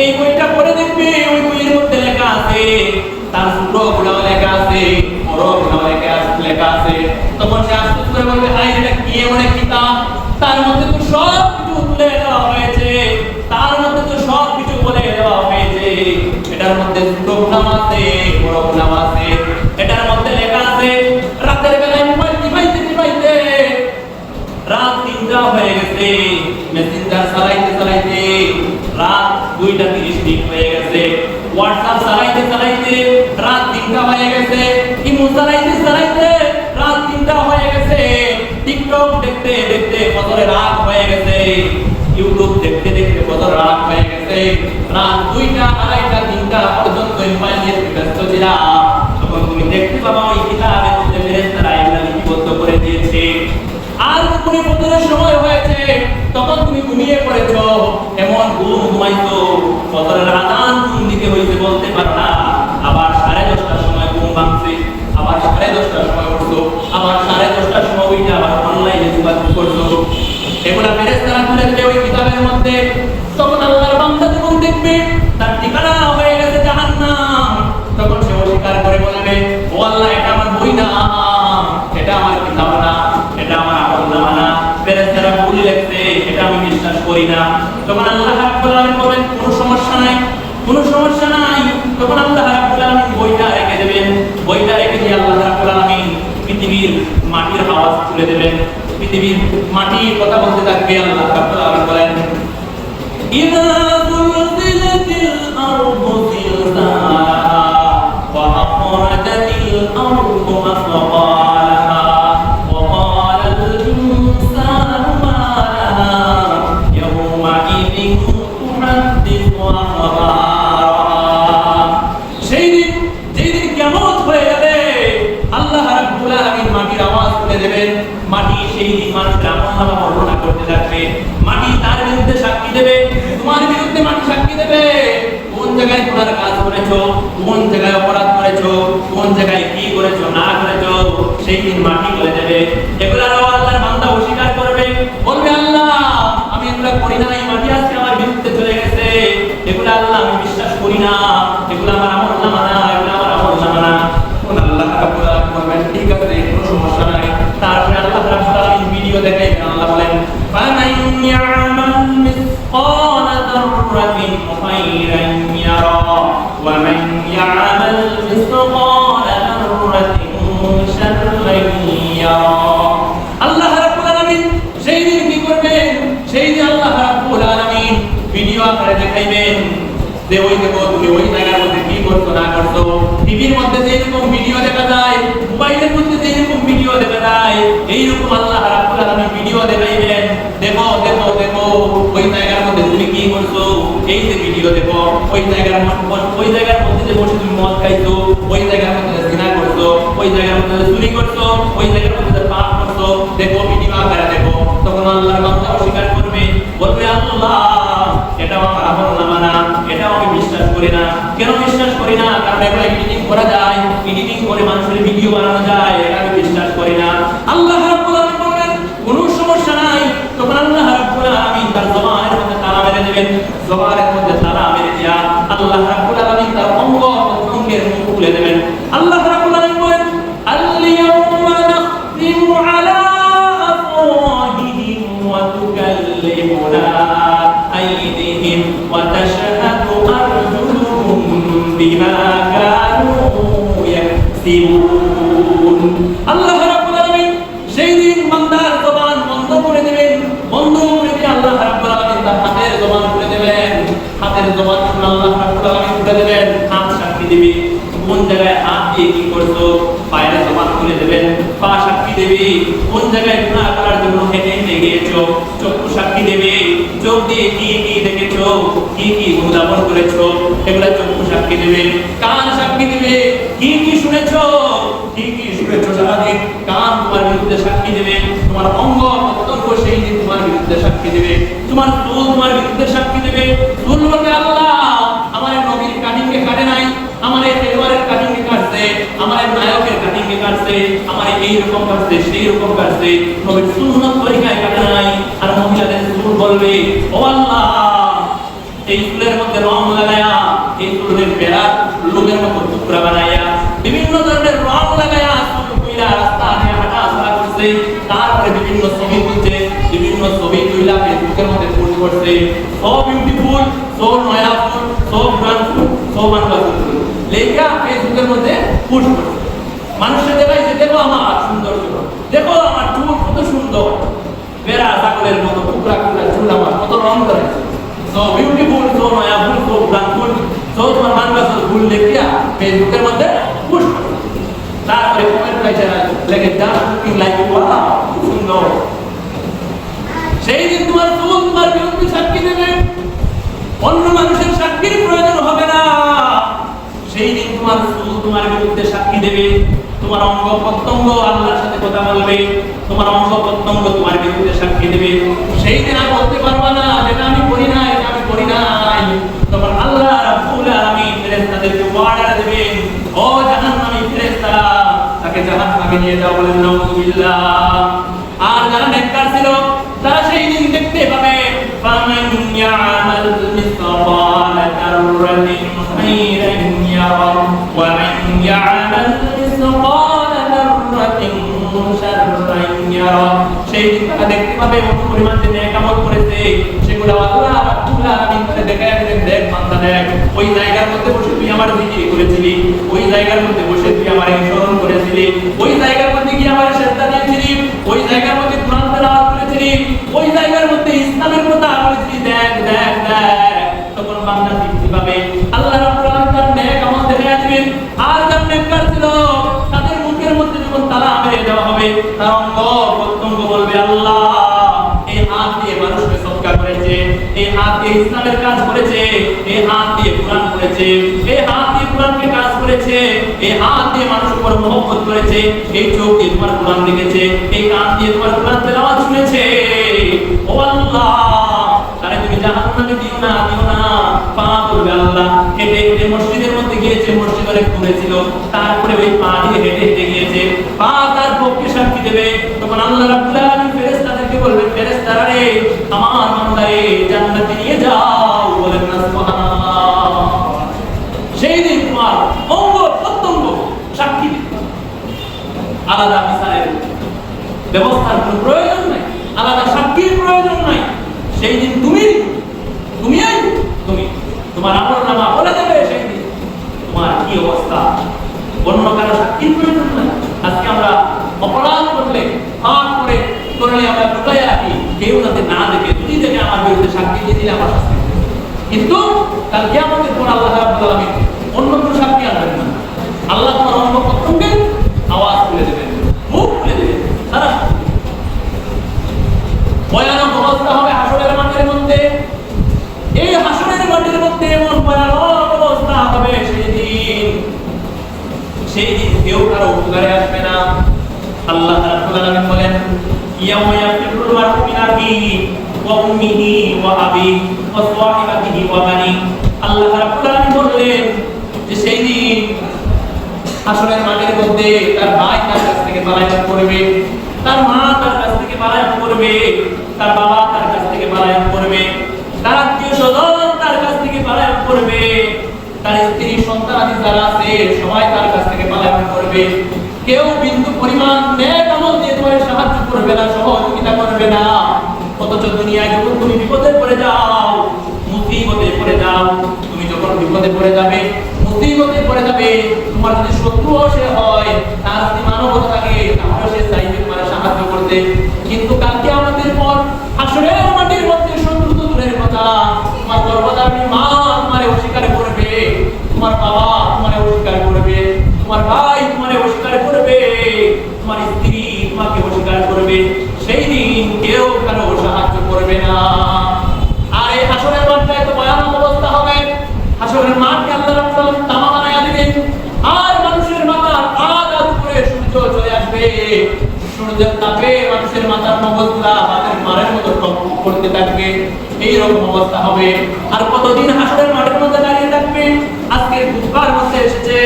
এই বইটা পড়ে দেখবে ওই বইয়ের মধ্যে লেখা আছে, তার ছোটগুলো লেখা আছে, বড়গুলো লেখা আছে। তখন সে আস্তে করে বলবে, হাই এটা কি এমন এক কিতাব, তার মধ্যে তো সব কিছু তুলে দেওয়া হয়েছে, তার মধ্যে তো সব কিছু বলে দেওয়া হয়েছে। এটার মধ্যে ছোট নাম আছে, বড় নাম আছে, এটার মধ্যে লেখা আছে রাতের বেলায় মোবাইল টিপাইতে টিপাইতে রাত 3টা হয়ে গেছে, মেসেঞ্জার চালাইতে চালাইতে রাত 2:30 হয়ে গেছে, হোয়াটসঅ্যাপ চালাইতে চালাইতে রাত 3টা হয়ে গেছে, ইমো চালাইতে চালাইতে রাত 3টা হয়ে গেছে, টিকটক দেখতে দেখতে ফজরের রাত হয়ে গেছে, ইউটিউব দেখতে দেখতে ফজরের রাত হয়ে গেছে, রাত 2টা 2:30 3টা পর্যন্ত মোবাইল নিয়ে ব্যস্ত ছিলাম। তখন তুমি দেখতে পাবা ওই কিতাবের মধ্যে ফেরেশতারা এগুলো লিপিবদ্ধ করে দিয়েছে। আর যখন ফজরের সময় হয়েছে তখন তুমি ঘুমিয়ে পড়েছো, এমন ঘুমাইছো ফজরের আযান কোন দিকে হইছে বলতে পারো না। আবার 10:30টার সময় ঘুম ভাঙছে, আবার 10:30টার সময় উঠছো, আবার 10:30টার সময় উঠে আবার অনলাইনে যোগাযোগ করছো। এগুলা ফেরেশতারা তুলে দেবে ওই কিতাবের মধ্যে। তখন আল্লাহর বান্দা যখন দেখবে তার ঠিকানা হয়ে গেছে জাহান্নাম, তখন সে অস্বীকার করে বলবে, ও আল্লাহ এটা আমার বই না, এটা আমার কিতাব না, এটা আমার আমলনামা না, ফেরেশতারা ভুল লিখছে, এটা আমি বিশ্বাস করি না। তখন আল্লাহ রাব্বুল আলামিন বলেন কোনো সমস্যা নাই, কোনো সমস্যা নাই। তখন আল্লাহ রাব্বুল আলামিন বইটা রেখে দেবেন, বইটা রেখে দিয়ে আল্লাহ রাব্বুল আলামিন পৃথিবীর মাটির আওয়াজ তুলে দেবেন, পৃথিবীর মাটির কথা বলতে থাকবে। আল্লাহ রাব্বুল আলামিন বলেন ইযা যুলজিলাতিল আরদু জিলজালাহা ওয়া আখরাজাতিল আরদু আসফালাহা ওয়া ক্বালাল ইনসানু মা লাহা ইয়াওমা ইযিন তুহাদ্দিসু আখবারাহা। সেই দিন যেই দিন কিয়ামত হয়ে যাবে, আল্লাহ রাব্বুল আলামিন মাটির আওয়াজ তুলে দেবেন। মাটি সেই দিন মানুষের আমলনামা বর্ণনা করতে থাকবে। মাটি তার বিরুদ্ধে সাক্ষী দেবে, তোমার বিরুদ্ধে মাটি সাক্ষী দেবে। কোন জায়গায় তোমার কাজ করেছো, কোন জায়গায় অপরাধ করেছো, কোন জায়গায় কি করেছো না করেছো, সেই দিন মাটি বলে দেবে। এগুলারও আল্লাহর বান্দা অস্বীকার করবে, বলবে আল্লাহ আমি এগুলা করি না, এই মাটি আজকে আমার বিরুদ্ধে চলে গেছে, এগুলা আল্লাহ আমি বিশ্বাস করি না, এগুলা আমার আমলনামা না, এগুলা আমার আমলনামা না। তখন আল্লাহ রাব্বুল আলামিন বলবেন ঠিক আছে, কোনো সমস্যা নাই। তারপরে আল্লাহ রাব্বুল আলামিন ভিডিও দেখাইবেন। আল্লাহ বলেন ফামান ইয়ামাল মিসকালা যাররাতিন খায়রান ইয়ারা ওয়া মান ইয়ামাল মিসকালা যাররাতিন শাররান ইয়ারা। আল্লাহ রাব্বুল আলামিন সেই দিন কি করবেন, সেই দিন আল্লাহ রাব্বুল আলামিন ভিডিও আকারে দেখাইবেন যে ওই দেখো তুমি ওই জায়গার মধ্যে কি করছো না করছো। টিভির মধ্যে যেরকম ভিডিও দেখা যায়, মোবাইলের মধ্যে যেরকম ভিডিও দেখা যায়, এইরকম আল্লাহ রাব্বুল আলামিন ভিডিও দেখাইবেন। দেখো দেখো দেখো ওই জায়গার মধ্যে তুমি কি করছো, এই যে ভিডিও দেখো, ওই জায়গার মধ্যে যে বসে তুমি মদ খাইছো, ওই জায়গার মধ্যে জিনা করছো, ওই জায়গার মধ্যে চুরি করছো, ওই জায়গার মধ্যে পাপ করছো, দেখো ভিডিও আকারে দেখো। তখন আল্লাহর বান্দা অস্বীকার করবে, বলবে আল্লাহ এটা আমার আমলনামা না, এটা আমি বিশ্বাস করি না। কেন বিশ্বাস করি না? কারণ এগুলো এডিটিং করা যায়, এডিটিং করে মানুষের ভিডিও বানানো যায়, এটা আমি বিশ্বাস করি না। আল্লাহ রাব্বুল আলামিন বলেন কোনো সমস্যা নাই। তখন আল্লাহ রাব্বুল আলামিন তার জবানের মধ্যে তালা মেরে দেবেন। জবানের মধ্যে তালা মেরে দিয়া আল্লাহ রাব্বুল আলামিন তার অঙ্গের মুখ খুলে দেবেন। আল্লাহ রাব্বুল আলামিন বলেন আল-ইয়াওমা নাখতিমু আলা আফওয়াহিহিম ওয়া তুকাল্লিমুনা আইদিহিম ওয়া তাশহাদু আরজুলুহুম বিমা কানু ইয়াকসিবুন। আল্লাহ রাব্বুল আলামিন সেই দিন বান্দার জবান বন্ধ করে দেবেন। বন্ধ করে দিয়ে আল্লাহ রাব্বুল আলামিন তার হাতের জবান খুলে দেবেন। হাতের জবান আল্লাহ রাব্বুল আলামিন খুলে দেবেন। হাত সাক্ষী দেবে কোন জায়গায় হাত দিয়ে কি করছো, পায়ের জবান খুলে দেবেন। পা সাক্ষী দেবে কোন জায়গায় গুনাহ করার জন্য হেঁটে হেঁটে গিয়েছো। চক্ষু সাক্ষী দেবে চোখ দিয়ে কি কি দেখেছো, কি কি অনুধাবন করেছো, এগুলা চক্ষু সাক্ষী দেবে। কান সাক্ষী দেবে কি কি শুনেছো, কি কি শুনেছো সারাদিন। কান তোমার বিরুদ্ধে সাক্ষী দেবে। তোমার অঙ্গ প্রত্যঙ্গ সেই দিন তোমার বিরুদ্ধে সাক্ষী দেবে। তোমার চুল তোমার বিরুদ্ধে সাক্ষী দেবে। চুল বলবে আল্লাহ আমার নবীর কাটিংকে কাটে নাই, আমার এই তেলোয়ারের কাটিংকে কাটছে, আমার নায়কের কাটিংকে কাটছে, আমার এইরকম কাটছে সেই রকম কাটছে, নবীর সুন্নাত তরিকায় কাটে নাই। আর মহিলাদের চুল বলবে ও আল্লাহ এই চুলের মধ্যে রং লাগায়া, এই চুলের বেড়া লোকের মতো টুকরা বানাইয়া, বিভিন্ন ধরনের রং লাগায়া চুল কইরা রাস্তায় হাঁটা চলা করছে। তারপরে বিভিন্ন ছবি তুলছে, বিভিন্ন ছবি তুইলা ফেসবুকের মধ্যে পোস্ট করছে। সো বিউটিফুল, সো নয়া ফুল, সো ব্রান্ডফুল, সো বাংলা ফুল লেখা ফেসবুকের মধ্যে পোস্ট করছে। মানুষের দেখাইছে দেখো আমার সৌন্দর্য, দেখো আমার চুল কত সুন্দর। বেড়া ছাগলের মতো টুকরা টুকরা চুলা মাছ কত রং করে সো বিউটিফুল সো মায়াফুল সো ব্রাউনফুল সো তোমার মানবাস ফুল দেখিয়া ফেসবুকের মধ্যে পোস্ট করো তারপরে কমেন্ট পাইছে লেগে জাস্ট লুকিং লাইক ওয়াও সুন্দর সেই দিন তোমার চুল তোমার বিরুদ্ধে সাক্ষী দেবে অন্য মানুষের সাক্ষীর প্রয়োজন হবে না সেই দিন তোমার চুল তোমার বিরুদ্ধে সাক্ষী দেবে তোমার অঙ্গ প্রত্যঙ্গ আল্লাহর সাথে কথা বলবে তোমার অঙ্গ প্রত্যঙ্গ তোমার বিরুদ্ধে সাক্ষী দেবে সেই দিন আর বলতে পারবা না যেটা আমি করি নাই এটা আমি করি নাই তখন আল্লাহ রাব্বুল আলামিন ফেরেশতাদেরকে অর্ডার দেবেন ও জাহান্নামী ফেরেশতারা তাকে জাহান্নামে নিয়ে যাও বলেন নাউযুবিল্লাহ আর যারা নেককার ছিল তারা সেই দিন দেখতে পাবে ফামান ইয়ামাল মিসকালা যাররাতিন খায়রান ইয়ারা ওয়া মান ইয়ামাল মিসকালা যাররাতিন শাররান ইয়ারা সেই দিন তারা দেখতে পাবে কত পরিমাণ যে নেক আমল করেছে সেগুলো আল্লাহ রাব্বুল আলামিন করে দেখায় দেন দেখ বান্দা দেখ ওই জায়গার মধ্যে বসে তুই আমার জিকির করেছিলি ওই জায়গার মধ্যে বসে তুই আমার স্মরণ করেছিলি ওই জায়গার মধ্যে গিয়ে আমার সেজদা দিয়েছিলি ওই জায়গার মধ্যে কোরআন তেলাওয়াত করেছিলি ওই জায়গার মধ্যে ইসলামের কথা বলেছিলি দেখ দেখ দেখ তখন বান্দা তৃপ্তি পাবে আল্লাহ রাব্বুল আলামিন তার নেক আমল দেখায় দিবেন আর যারা নেককার ছিল তাদের মুখের মধ্যে যখন তালা মেরে দেওয়া হবে তার অঙ্গ প্রত্যঙ্গ বলবে আল্লাহ এই হাত দিয়ে মানুষকে সদকা করেছে এই হাত দিয়ে ইসলামের কাজ করেছে এই হাত দিয়ে কোরআন পড়েছে এই হাত দিয়ে কোরআনকে কাজ করেছে এই হাত দিয়ে মানুষের উপর মহব্বত করেছে এই চোখ দিয়ে তোমার কোরআন লিখেছে এই কান দিয়ে তোমার কোরআন তেলাওয়াত শুনেছে ও আল্লাহ তারে তুমি জাহান্নামে দিও না পা করবে আল্লাহ হেঁটে হেঁটে মসজিদের মধ্যে গিয়েছে মসজিদ অনেক দূরে ছিল তারপরে ওই পা দিয়ে হেঁটে হেঁটে গিয়েছে পা তার পক্ষে সাক্ষী দেবে তখন আল্লাহ রাব্বুল আলামিন ফেরেশতাদেরকে বলবেন ফেরেশতারা রে আমার বান্দারে জান্নাতে নিয়ে যাও বলেন না সুবহানাল্লাহ সেই দিন তোমার অঙ্গ প্রত্যঙ্গ সাক্ষী দিবে আলাদা বিচারের ব্যবস্থার কোনো প্রয়োজন নাই আলাদা সাক্ষীর প্রয়োজন নাই সেই দিন তুমি তোমার আমলনামা বলে দেবে সেই দিন তোমার কি অবস্থা অন্য কারো সাক্ষীর প্রয়োজন নাই আজকে আমরা অপরাধ করলে ফাঁক করলে আমরা লুকাইয়া রাখি কেউ যাতে না দেখে তুই দেখে আমার বিরুদ্ধে সাক্ষী দিয়ে দিলে আমার শাস্তি কিন্তু কাল কিয়ামতের পর আল্লাহ রাব্বুল আলামিন অন্য কোনো সাক্ষী আনবেন না আল্লাহ তোমার অঙ্গ প্রত্যঙ্গে আওয়াজ খুলে দেবেন মুখ খুলে দেবেন সারা ভয়ানক অবস্থা হবে হাসরের মাঠের মধ্যে এই হাসরের মাঠের মধ্যে এমন ভয়ানক অবস্থা হবে সেই দিন কেউ কারো উপকারে আসবে না আল্লাহ রাব্বুল আলামিন বলেন ইয়াউমা ইয়াফিরুল মারউ মিন আখিহি ওয়া উম্মিহি ওয়া আবিহি ওয়া সাহিবাতিহি ওয়া বানি আল্লাহ রাব্বুল আলামিন বললেন যে সেই দিন হাসরের মাঠের মধ্যে তার ভাই তার কাছ থেকে পলায়ন করবে তার মা তার কাছ থেকে পলায়ন করবে তার বাবা তার কাছ থেকে পলায়ন করবে তার আত্মীয়-স্বজন তার কাছ থেকে পলায়ন করবে তার স্ত্রী সন্তানাদি যারা আছে সবাই তার কাছ থেকে পলায়ন করবে কেউ বিন্দু পরিমাণ নেক আমল দিয়ে তোমার সাহায্য করবে না সহযোগিতা করবে না অথচ দুনিয়ায় যখন তুমি বিপদে পড়ে যাও মুসিবতে পড়ে যাও তুমি যখন বিপদে পড়ে যাবে মুসিবতে পড়ে যাবে তোমার যদি শত্রুও সে হয় তার যদি মানবতা থাকে তাহলে সে চাইবে তোমার সাহায্য করতে কিন্তু কালকে আমাদের পর হাসরের মাটির মধ্যে শত্রু তো দূরের কথা তোমার গর্ভধারিণী মা তোমারে অস্বীকার করবে তোমার বাবা তোমারে অস্বীকার করবে তোমার ভাই তোমারে অস্বীকার করবে তোমার স্ত্রী তোমাকে অস্বীকার করবে সেই দিন কেউ কারো সাহায্য করবে না আর এই হাসরের মাঠে তো ভয়ানক অবস্থা হবে হাসরের মাঠকে আল্লাহ রাব্বুল আলামিন তামা বানায়া দিবেন আর মানুষের মাথার আধা উপরে সূর্য চলে আসবে সূর্যের তাপে মানুষের মাথার মগজগুলা হাতের মারের মতো টকটক করতে থাকবে এই রকম অবস্থা হবে আর কতদিন হাসরের মাঠের মধ্যে দাঁড়িয়ে থাকবে আজকে বুধবার মধ্যে এসেছে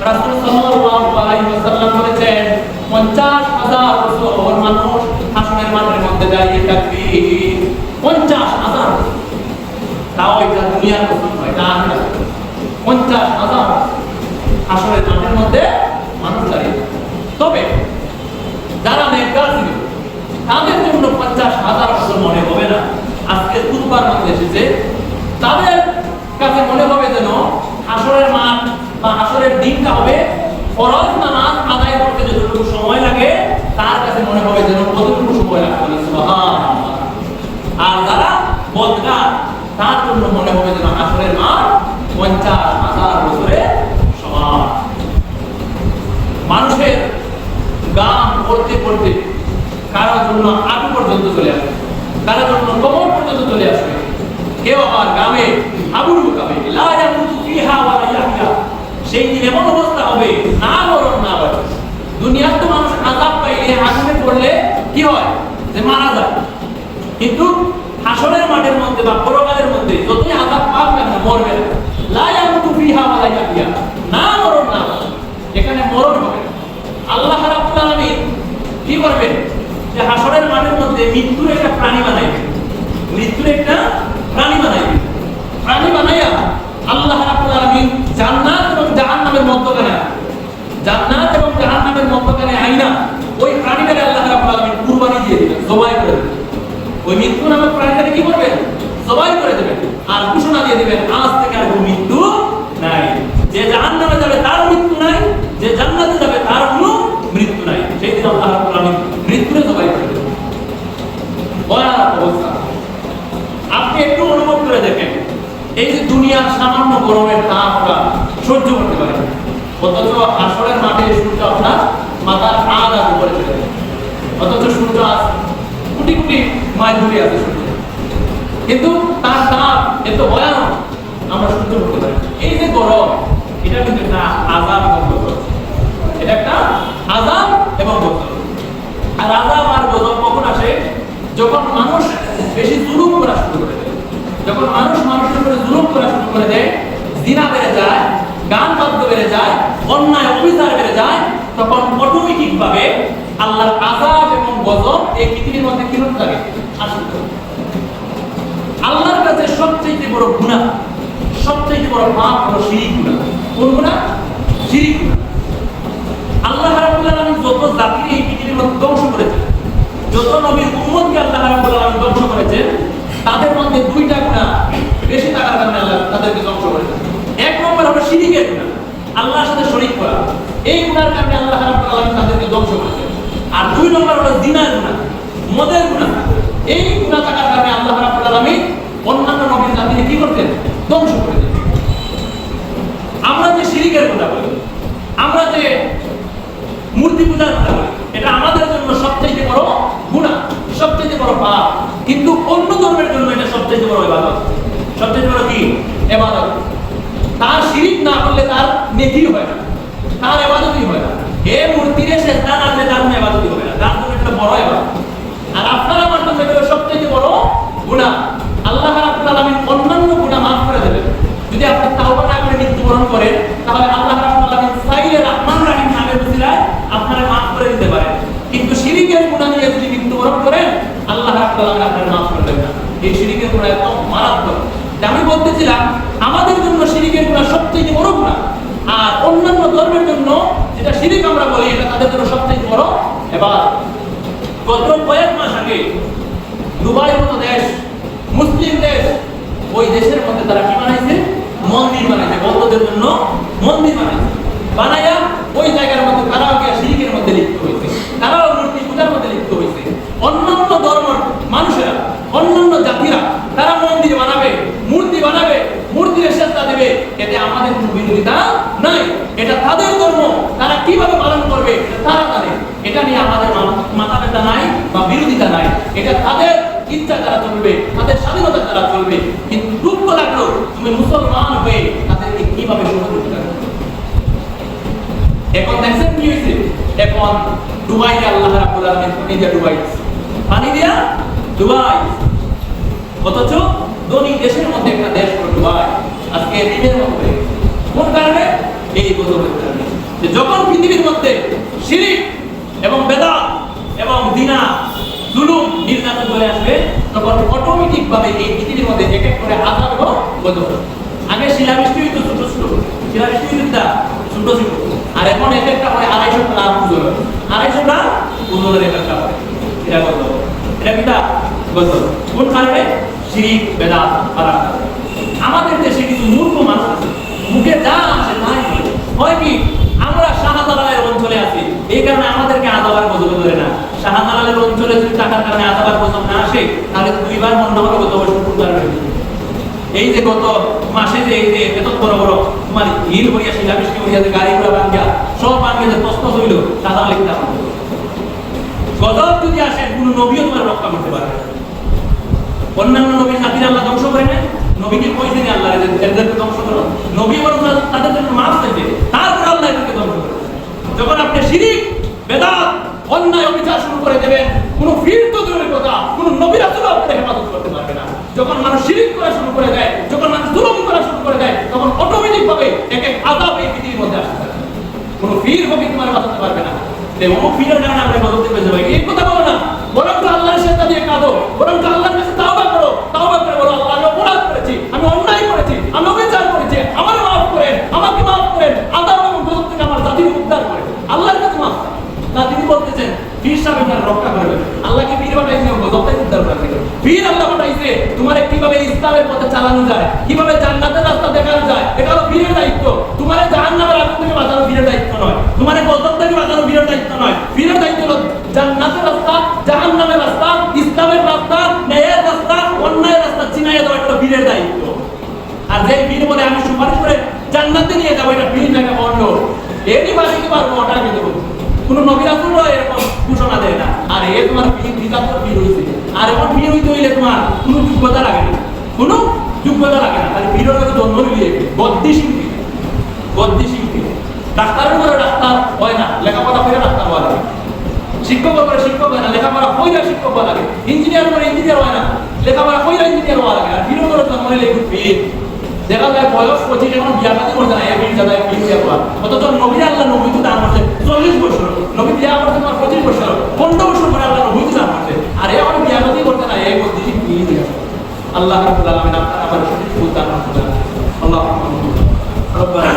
রাসূল সাল্লাল্লাহু আলাইহি ওয়াসাল্লাম বলেছেন 50,000 বছর মানুষ হাসরের মাঠের মধ্যে দাঁড়িয়ে থাকবে 50,000 তাও এটা দুনিয়ার কথা নয় না 50,000 হাসরের মাঠের মধ্যে মানুষ দাঁড়িয়ে তবে যারা নেককার ছিল তাদের জন্য 50,000 বছর মনে হবে না আজকে বুধবার মধ্যে এসেছে তাদের কাছে মনে হবে যেন হাসরের মাঠ বা হাসরের দিনটা হবে ফরজ নামাজ আদায় করতে যতটুকু সময় লাগে তার কাছে মনে হবে যেন কতটুকু সময় লাগে সুবহানাল্লাহ জন্য হাঁটু পর্যন্ত চলে আসবে, কারো জন্য কোমর পর্যন্ত চলে আসবে। কেউ আমার গ্রামে হাবুডু খাবে, লা ইয়ামুতু ফিহা ওয়া লা ইয়াহইয়া। সেই দিন এমন অবস্থা হবে, না মরণ না বাঁচন। দুনিয়ার তো মানুষ আযাব পাইলে আগুনে পড়লে কি হয়, যে মারা যায়, কিন্তু হাসরের মাঠের মধ্যে বা পরকালের মধ্যে যতই আযাব পাক না মরবে না। লা ইয়ামুতু ফিহা ওয়া লা ইয়াহইয়া, না মরণ না বাঁচন। এখানে মরণ হবে না। আল্লাহ রাব্বুল আলামিন কি করবেন, যে হাসরের মাঠের মধ্যে মৃত্যুর একটা প্রাণী বানাইবেন, মৃত্যুর একটা প্রাণী বানাইবেন। প্রাণী বানাইয়া আল্লাহ রাব্বুল আলামিন জান্নাত এবং জাহান্নামের মধ্যখানে, জান্নাত এবং জাহান্নামের মধ্যখানে আইনা ওই প্রাণীটাকে আল্লাহ রাব্বুল আলামিন কুরবানি দিয়ে দিবেন, জবাই করে দিবেন। ওই মৃত্যু নামক প্রাণীটাকে কি করবেন, জবাই করে দিবেন। আর ঘোষণা দিয়ে দিবেন, আজ থেকে আর কোনো মৃত্যু নাই। যে জাহান্নামে যাবে তার মৃত্যু নাই, যে জান্নাতে যাবে তার কোনো মৃত্যু নাই। সেই দিন আল্লাহ রাব্বুল আলামিন মৃত্যুরে জবাই করে দিবেন। ভয়ানক অবস্থা। আপনি একটু অনুভব করে দেখেন, এই যে দুনিয়ার সামান্য গরমের তাপ আমরা সহ্য করতে পারি, অথচ হাসরের মাঠে সূর্য আপনার মাথার আধা উপরে চলে যায়। অথচ সূর্য আজ কোটি কোটি মাইল দূরে আছে সূর্য, কিন্তু তার তাপ এত ভয়ানক আমরা সহ্য করতে পারি। এই যে গরম, এটা কিন্তু একটা আযাব এবং গজব, এটা একটা আযাব এবং গজব। আর আযাব আর গজব কখন আসে, যখন মানুষ বেশি জুলুম করা শুরু করে দেয়, যখন মানুষ মানুষের উপরে জুলুম করা শুরু করে দেয়, জিনা বেড়ে যায়, গান বাদ্য বেড়ে যায়, অন্যায় অবিচার বেড়ে যায়, তখন অটোমেটিক ভাবে আল্লাহর আযাব এবং গজব এই পৃথিবীর মধ্যে কি হতে থাকে, আসতে থাকে। আল্লাহর কাছে সবচেয়ে বড় গুনাহ, সবচেয়ে বড় পাপ হলো শিরক গুনাহ। কোন গুনাহ? শিরক গুনাহ। আল্লাহ রাব্বুল আলামিন যত জাতি এই পৃথিবীর মধ্যে ধ্বংস করেছেন, যত নবীর উম্মতকে আল্লাহ রাব্বুল আলামিন ধ্বংস করেছেন, তাদের মধ্যে দুইটা গুনাহ বেশি থাকার কারণে আল্লাহ তাদেরকে ধ্বংস করেছেন। এক নম্বর হলো শিরকের গুনাহ, আল্লাহর সাথে শরীক করা। এই গুনাহর কারণে আল্লাহ রাব্বুল আলামিন তাদেরকে ধ্বংস করেছেন। আর দুই নম্বর হলো জিনার গুনাহ, মদের গুনাহ। এই গুনাহ থাকার কারণে আল্লাহ রাব্বুল আলামিন অন্যান্য নবীর জাতিকে কি করতেন, ধ্বংস করে দিতেন। আমরা যে শিরকের কথা বলি, আমরা যে মূর্তি পূজার কথা বলি, এটা আমাদের জন্য সবচেয়ে বড় গুনাহ, সবচেয়ে বড় পাপ। কিন্তু অন্য ধর্মের জন্য এটা সবচেয়ে বড় ইবাদত। সবচেয়ে বড় কি? ইবাদত। তার শিরক না করলে তার নেকি হয় না, তার ইবাদতই হয় না। এই মূর্তির সেজদা না করলে তার ইবাদতই হবে না, তার জন্য এটা বড় ইবাদত। আর আপনার আমার জন্য এটা সবচেয়ে বড় গুনাহ। আল্লাহ রাব্বুল আলামিন অন্যান্য গুনাহ মাফ করে দেবেন যদি আপনি তাওবা না করে মৃত্যুবরণ করেন, তাহলে আল্লাহ রাব্বুল আলামিন চাইলে রহমান রহিম নামের উসিলায় আপনারা মাফ করে দিতে পারেন। কিন্তু শিরকের গুনাহ নিয়ে যদি মৃত্যুবরণ করেন, আল্লাহ রাব্বুল আলামিন আপনাদের মাফ করে দেবেন না। এই শিরকের গুনাহ এত মারাত্মক। আমি বলতেছিলাম আমাদের জন্য শিরকের গুনাহ সবচেয়ে বড় গুনাহ, আর অন্যান্য ধর্মের জন্য যেটা শিরক আমরা বলি, এটা তাদের জন্য সবচেয়ে বড় ইবাদত। গত কয়েক মাস আগে দুবাইয়ের মতো দেশ, মুসলিম দেশ, ওই দেশের মধ্যে তারা কি বানাইছে, মন্দির বানাইছে, বৌদ্ধদের জন্য মন্দির বানাইছে। বানাইয়া ওই জায়গার মধ্যে তারাও গিয়ে শিরকের মধ্যে লিপ্ত হয়েছে, তারাও মূর্তি পূজার মধ্যে লিপ্ত হয়েছে। অন্যান্য ধর্মের মানুষেরা, অন্যান্য জাতিরা তারা মন্দির বানাবে, মূর্তি বানাবে, মূর্তির সেজদা দেবে, এতে আমাদের কোনো বিরোধিতা নাই। এটা তাদের ধর্ম, তারা কিভাবে পালন করবে তারা জানে। এটা নিয়ে আমাদের মাথা ব্যথা নাই বা বিরোধিতা নাই। এটা তাদের ইচ্ছা তারা চলবে, তাদের স্বাধীনতা তারা চলবে। কিন্তু দুঃখ লাগলো তুমি মুসলমান হয়ে তাদেরকে কিভাবে সহযোগিতা করবে। এখন দেখছেন কি হয়েছে, এখন দুবাইয়ে আল্লাহ রাব্বুল আলামিন পানি দিয়া ডুবাই, পানি দিয়া ডুবাই। অথচ ধনী দেশের মধ্যে একটা দেশ হলো দুবাই, আজকে দিনের মধ্যে কোন কারণে? এই গজবের কারণে। যে যখন পৃথিবীর মধ্যে শিরক এবং বেদাত এবং জিনা, জুলুম, নির্যাতন চলে আসবে, তখন অটোমেটিক ভাবে এই পৃথিবীর মধ্যে এক এক করে আযাব এবং গজব। আগে শিলাবৃষ্টি হইতো ছোট ছোট, শিলাবৃষ্টি হইতো ছোট ছোট, আর এখন এক একটা হয় 250টা পুজো, 250টা পুজোর এক একটা হয়। এটা গজব, এটা কিটা গজব। কোন কারণে? শিরক, বেদাত, হারাম। আমাদের দেশে কিছু মূর্খ মানুষ আছে, মুখে যা আসে তাই হয়। কি আমরা শাহজালালের অঞ্চলে আছি, এই কারণে আমাদেরকে আযাব আর গজব ধরে না। শাহজালালের অঞ্চলে যদি টাকার কারণে আযাব আর গজব না আসে, তাহলে দুইবার মনে হবে গত বছর শুক্রবার। এই যে গত মাসে যে এই যে এত বড় বড় তোমার হিল হইয়া, শিলাবৃষ্টি হইয়া, যে গাড়ি ঘোড়া ভাঙ্গিয়া সব ভাঙ্গিয়া যে তস্তস হইল, শাহজালাল লিখতে আমার গজব যদি আসে কোন নবীও তোমার রক্ষা করতে পারবে না। অন্যান্য নবীর জাতির আল্লাহ ধ্বংস করে নেয়, নবীকে কইছে যে আল্লাহ এদেরকে ধ্বংস করো, নবী বরং তাদের জন্য মাফ চাইছে, তারপর আল্লাহ এদেরকে ধ্বংস করে। যখন আপনি শিরিক বেদাত অন্যায় অবিচার শুরু করে দেবেন, কোন ফির তো দূরের কথা, কোন নবী রাসূলও আপনাকে হেফাজত করতে পারবে না। যখন মানুষ শিরিক করা শুরু করে দেয়, যখন মানুষ জুলুম করা শুরু করে দেয়, তখন অটোমেটিক ভাবে এক এক আযাব এই পৃথিবীর মধ্যে আসতে থাকে। কোন ফির হবে তোমার বাঁচাতে পারবে না। অমুক ফিরের কারণে আমরা গজব দেখতে যাবো, এই কথা বলো না, বরং তো আল্লাহর সাথে দিয়ে কাঁদো, বরং তো আল্লাহর কাছে তাওবা করো, তাওবা করে বলো আল্লাহ আমি অপরাধ করেছি, আমি অন্যায় করেছি, আমি অবিচার করেছি, আমার মাফ করেন, আমাকে মাফ করেন, আযাব এবং গজব থেকে আমার জাতিকে উদ্ধার করেন। আল্লাহর কাছে মাফ না, তিনি বলতেছেন পীর সাহেব রক্ষা করবেন। আল্লাহকে পীর বানাইছে গজব থেকে উদ্ধার করবে। পীর আল্লাহ বানাইছে তোমারে কিভাবে ইসলামের পথে চালানো যায়, কিভাবে জান্নাতের রাস্তা দেখানো যায়, এটা হলো পীরের দায়িত্ব। তোমারে জাহান্নামের আগুন থেকে বাঁচানো পীরের দায়িত্ব নয়, তোমারে গজব থেকে বাঁচানো পীরের দায়িত্ব নয়। পীরের দায়িত্ব হলো জান্নাতের রাস্তা, জাহান্নামের রাস্তা, ইসলামের রাস্তা, ন্যায়ের রাস্তা, অন্যায়ের রাস্তা চিনাইয়া দেওয়া, এটা পীরের দায়িত্ব। আর যে পীর বলে আমি সুপারিশ করে জান্নাতে নিয়ে যাবো, এটা পীর জায়গা বন্ধ, এরই বাড়িতে পারবো, ওটা আমি দেবো। কোন নবী রাসূলও এরকম ঘোষণা দেয় না। আর এ তোমার পীর বিজাত পীর হইছে, আর এখন পীর হইতে হইলে তোমার কোনো যোগ্যতা লাগে না, কোনো যোগ্যতা লাগে না, খালি পীরের কাছে জন্ম নিয়ে গদ্দি শিল্পী, গদ্দি শিল্পী। ডাক্তারের করে ডাক্তার হয় না, লেখাপড়া করে ডাক্তার হওয়া লাগে। শিক্ষক করে শিক্ষক হয় না, লেখাপড়া কইরা শিক্ষক হওয়া লাগে। ইঞ্জিনিয়ার করে ইঞ্জিনিয়ার হয় না, লেখাপড়া কইরা ইঞ্জিনিয়ার হওয়া লাগে। আর পীর করে জন্ম নিলে একটু পীর। দেখা যায় বয়স 25 এখন বিয়া শাদী করছে না, এই বিয়ে যায় পীর বিয়া করা। অথচ নবী আল্লাহ নবী তো দান করছে 40 বছর, নবী বিয়া করছে তোমার 25 বছর, 15 বছর পরে আল্লাহ নবী তো দান করছে। আর এখন বিয়া শাদী করতে না, এই বদ্দিশি পীর দিয়া। আল্লাহ রাব্বুল আলামিন আপনার আমার সঠিক দান করুন। আল্লাহ ربنا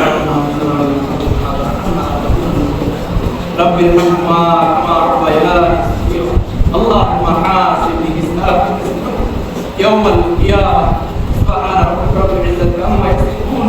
رب ارحمهما كما ربياني صغيرا اللهم حاسبني حسابا يوم القيامة سبحان ربك رب العزة عما يصفون